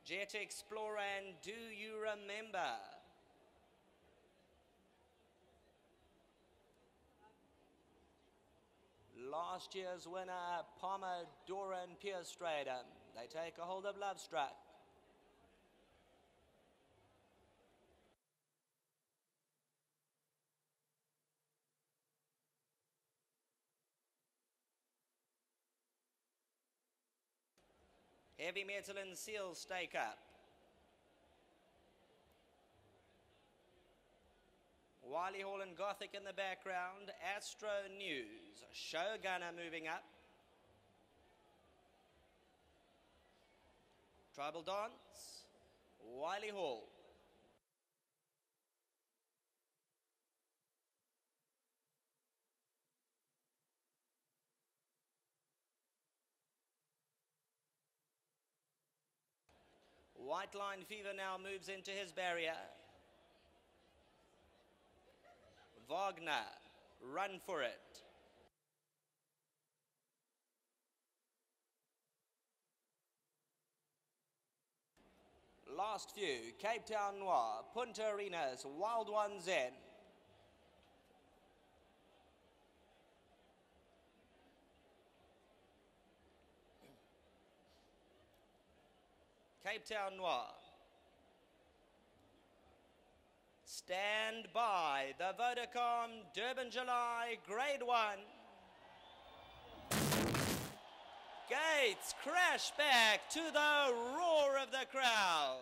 Jet Explorer and Do You Remember? Last year's winner, Pomodoro and Pierce Strader. They take a hold of Love Struck. Heavy Metal and Seal stake up. Wiley Hall and Gothic in the background. Astro News. Showgunner moving up. Tribal Dance. Wiley Hall. White Line Fever now moves into his barrier. Wagner, Run for It. Last few, Cape Town Noir, Punta Arenas, Wild One Zen. Cape Town Noir. Stand by, the Vodacom Durban July Grade 1. Gates crash back to the roar of the crowd.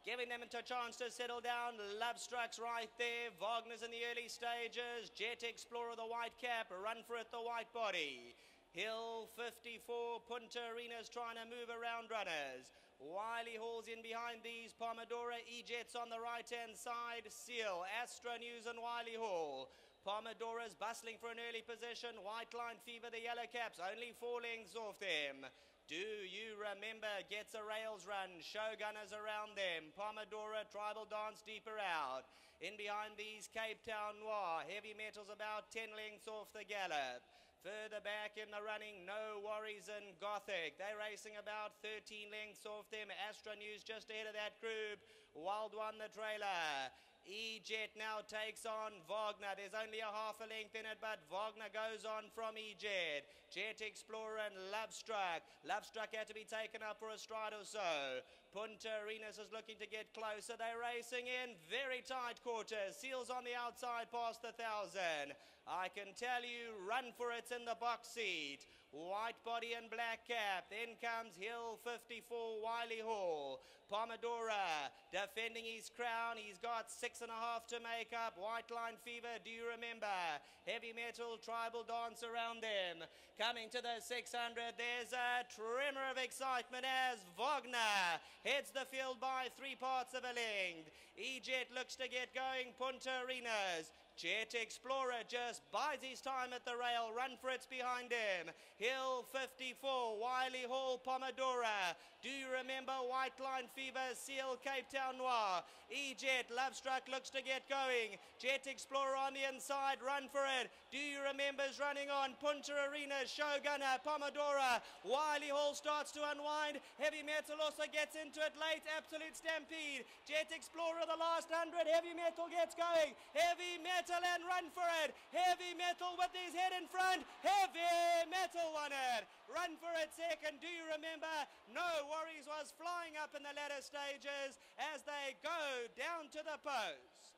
Giving them a chance to settle down. Love Struck's right there. Wagner's in the early stages. Jet Explorer, the white cap. Run for It, the white body. Hill 54, Punta Arenas trying to move around runners. Wiley Hall's in behind these. Pomodoro, E-Jets on the right-hand side. Seal, Astro News and Wiley Hall. Pomodoro's bustling for an early position. White Line Fever, the yellow caps, only 4 lengths off them. Do You Remember gets a rails run. Showgunners around them. Pomodoro, Tribal Dance deeper out. In behind these, Cape Town Noir. Heavy Metal's about 10 lengths off the gallop. Further back in the running, No Worries and Gothic. They're racing about 13 lengths off them. Astro News just ahead of that group. Wild One, the trailer. E-Jet now takes on Wagner. There's only a half a length in it, but Wagner goes on from E-Jet. Jet Explorer and Love Struck. Love Struck had to be taken up for a stride or so. Punta Arenas is looking to get closer. They're racing in very tight quarters. Seals on the outside past the 1,000. I can tell you, Run for It's in the box seat. White body and black cap. Then comes Hill 54, Wiley Hall. Pomodoro defending his crown. He's got 6.5 to make up. White Line Fever, Do You Remember? Heavy Metal, Tribal Dance around them. Coming to the 600, there's a tremor of excitement as Wagner heads the field by 3 parts of a length. E-Jet looks to get going. Punta Arenas. Jet Explorer just bides his time at the rail. Run for It's behind him. Hill 54, Wiley Hall, Pomodoro. Do You Remember? White Line Fever, Seal, Cape Town Noir. E-Jet, Love Struck looks to get going. Jet Explorer on the inside. Run for It. Do You Remember's running on. Punta Arenas, Showgunner, Pomodoro. Wiley Hall starts to unwind. Heavy Metal also gets into it late. Absolute Stampede. Jet Explorer the last 100. Heavy Metal gets going. Heavy Metal and Run for It. Heavy Metal with his head in front. Heavy Metal won it. Run for It second. Do You Remember? No Worries was flying up in the latter stages as they go down to the post.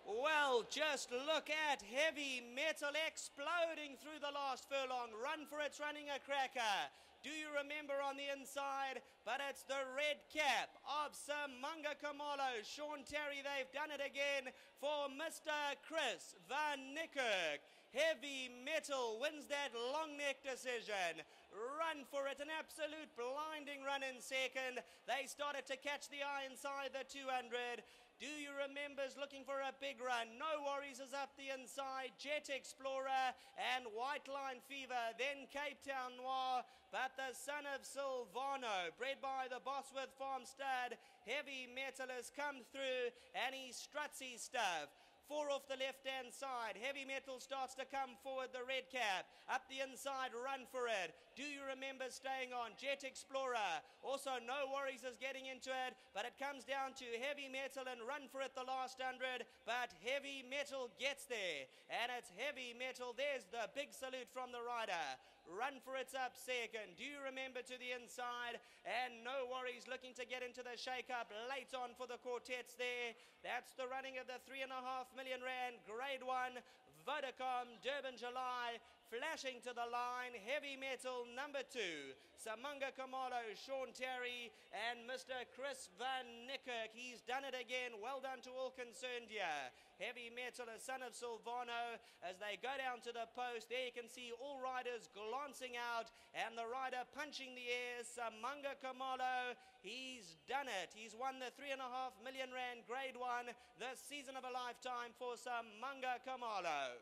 Well, just look at Heavy Metal exploding through the last furlong. Run for It's running a cracker. Do You Remember on the inside? But it's the red cap of Samanga Kamalo. Sean Terry, they've done it again for Mr. Chris Van Niekerk. Heavy Metal wins that long neck decision. Run for It, an absolute blinding run in second. They started to catch the eye inside the 200. Do You Remember's looking for a big run. No Worries is up the inside. Jet Explorer and White Line Fever. Then Cape Town Noir. But the son of Silvano, bred by the Bosworth Farm stud, Heavy Metal has come through and he struts his stuff. 4 off the left-hand side. Heavy Metal starts to come forward, the red cap. Up the inside, Run For It. Do You Remember staying on? Jet Explorer. Also, No Worries is getting into it, but it comes down to Heavy Metal and Run For It the last 100, but Heavy Metal gets there. And it's Heavy Metal. There's the big salute from the rider. Run For It's up second. Do You Remember to the inside? And No Worries looking to get into the shake-up late on for the quartets there. That's the running of the R3.5 million Grade 1 Vodacom Durban July. Flashing to the line, Heavy Metal number 2, Samanga Kamalo, Sean Terry, and Mr. Chris Van Niekerk. He's done it again. Well done to all concerned here. Heavy Metal, a son of Silvano, as they go down to the post. There you can see all riders glancing out, and the rider punching the air, Samanga Kamalo. He's done it. He's won the R3.5 million Grade 1, the season of a lifetime for Samanga Kamalo.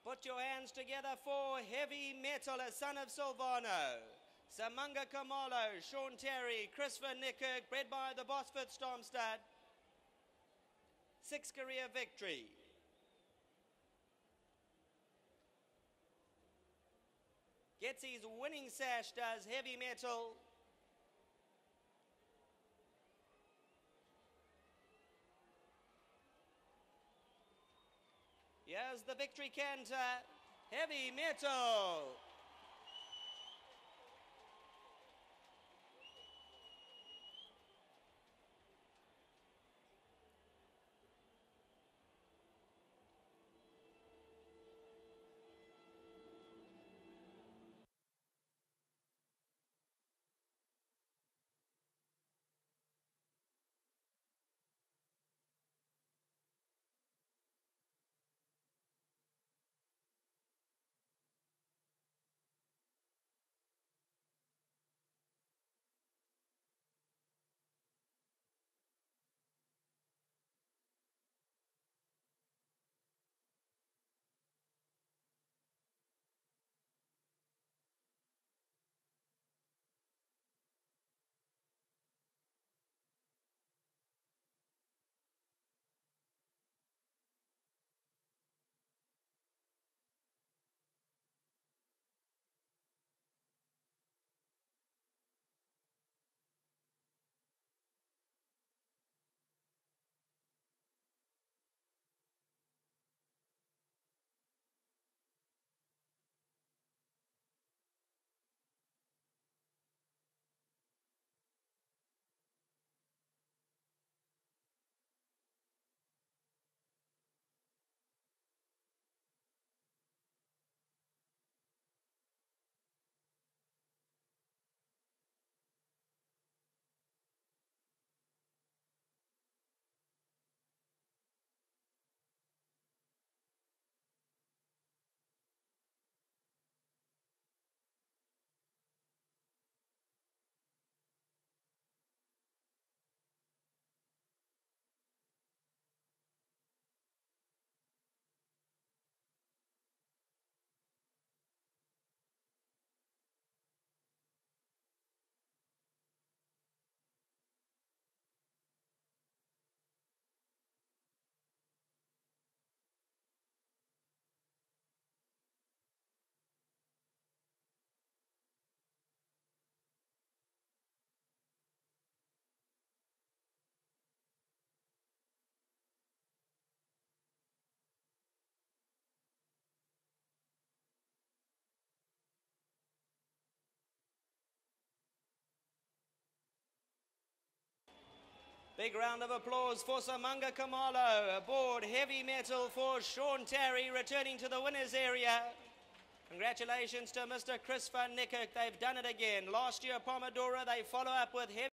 Put your hands together for Heavy Metal, a son of Silvano. Samanga Kamalo, Sean Terry, Chris Van Niekerk, bred by the Bosford Stormstad. 6 career victory. Gets his winning sash, does Heavy Metal. Here's the victory canter, Heavy Metal. Big round of applause for Samanga Kamalo. Aboard Heavy Metal for Sean Terry, returning to the winners area. Congratulations to Mr. Chris Van Niekerk. They've done it again. Last year, Pomodoro, they follow up with Heavy